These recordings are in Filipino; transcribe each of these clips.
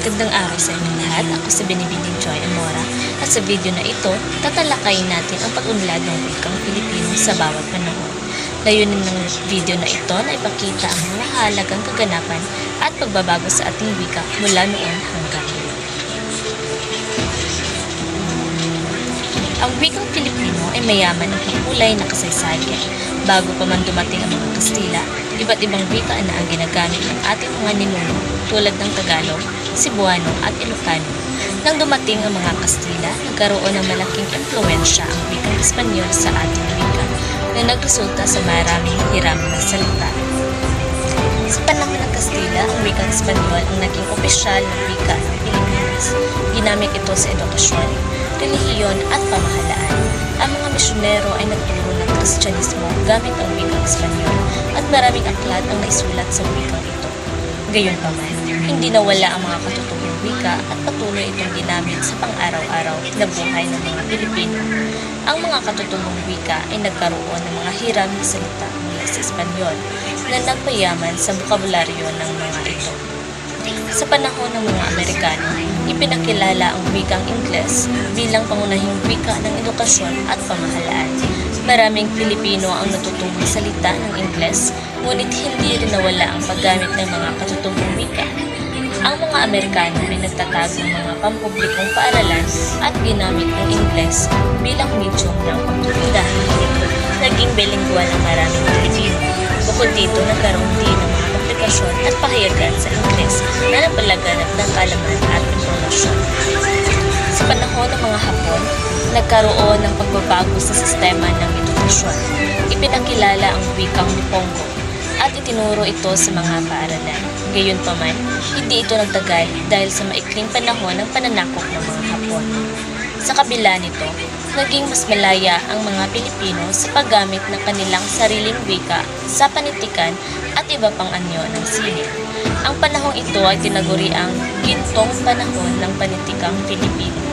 Magandang araw sa inyong lahat. Ako si Binibining Joy Amora at sa video na ito, tatalakayin natin ang pag-unlad ng wikang Pilipino sa bawat panahon. Layunin ng video na ito na ipakita ang mga mahalagang kaganapan at pagbabago sa ating wika mula noon hanggang ngayon. Ang wikang Pilipino ay mayaman at makulay na kasaysayan. Bago pa man dumating ang mga Kastila, iba't ibang wika na ang ginagamit ng ating mga ninuno tulad ng Tagalog, Cebuano at Ilocano. Nang dumating ang mga Kastila, nagkaroon ng malaking impluwensya ang wikang Espanyol sa ating wika na nagresulta sa maraming hiram na salita. Sa panahon ng Kastila, ang wikang Espanyol ang naging opisyal na wika ng Pilipinas. Ginamit ito sa edukasyon, relihiyon at pamahalaan. Ang mga misyonero ay nagturo ng Kristyanismo gamit ang wikang Espanyol at maraming aklat ang naisulat sa wikang ito. Gayunpaman, hindi nawala ang mga katutubong wika at patuloy itong ginamit sa pang-araw-araw na buhay ng mga Pilipino. Ang mga katutubong wika ay nagkaroon ng mga hiram na salita mula sa Espanyol na nagpayaman sa bokabularyo ng mga ito. Sa panahon ng mga Amerikano, ipinakilala ang wikang Ingles bilang pangunahing wika ng edukasyon at pamahalaan. Maraming Pilipino ang natutong magsalita ng Ingles, ngunit hindi rin nawala ang paggamit ng mga katutubong wika. Ang mga Amerikano ay nagtatag ng mga pampublikong paaralan at ginamit ang Ingles bilang medium ng pagtutulahan. Naging bilingual ang maraming Pilipino. Bukod dito, nagkaroon din ng mga publikasyon at pahayagan sa Ingles na napalaganap ng kaalaman at impormasyon. Sa panahon ng mga Hapon, nagkaroon ng pagbabago sa sistema ng edukasyon. Ipinakilala ang wikang Nipongo at itinuro ito sa mga paaralan. Gayunpaman, hindi ito nagtagal dahil sa maikling panahon ng pananakop ng mga Hapon. Sa kabila nito, naging mas malaya ang mga Pilipino sa paggamit ng kanilang sariling wika sa panitikan at iba pang anyo ng sining. Ang panahong ito ay tinaguri ang gintong panahon ng panitikang Pilipino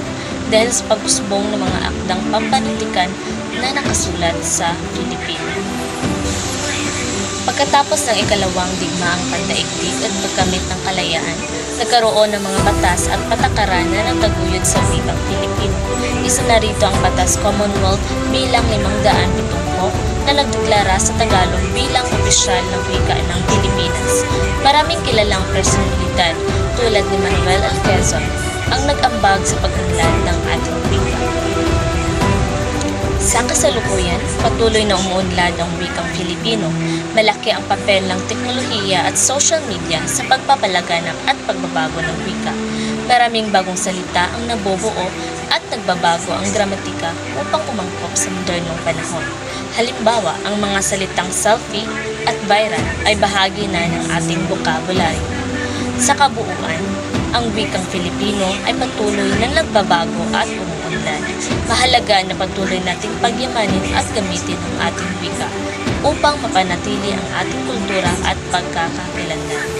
dahil sa pag-usbong ng mga akdang pampanitikan na nakasulat sa Pilipino. Pagkatapos ng ikalawang digmaang pandaigdig at pagkamit ng kalayaan, nagkaroon ng mga batas at patakaran na nagtaguyod sa wikang Pilipino. Isa na rito ang Batas Commonwealth bilang 570 na nagdeklara sa Tagalog bilang opisyal na wika ng Pilipinas. Maraming kilalang personalidad tulad ni Manuel L. Quezon ang nag-ambag sa pag-unlad ng ating wika. Sa kasalukuyan, patuloy na umuunlad ang wikang Filipino. Malaki ang papel ng teknolohiya at social media sa pagpapalaganap at pagbabago ng wika. Maraming bagong salita ang nabubuo at nagbabago ang gramatika upang umangkop sa modernong panahon. Halimbawa, ang mga salitang selfie at viral ay bahagi na ng ating bokabularyo. Sa kabuuan, ang wikang Filipino ay patuloy na nagbabago at umuunlad. Mahalaga na patuloy nating pagyamanin at gamitin ang ating wika upang mapanatili ang ating kultura at pagkakakilanlan.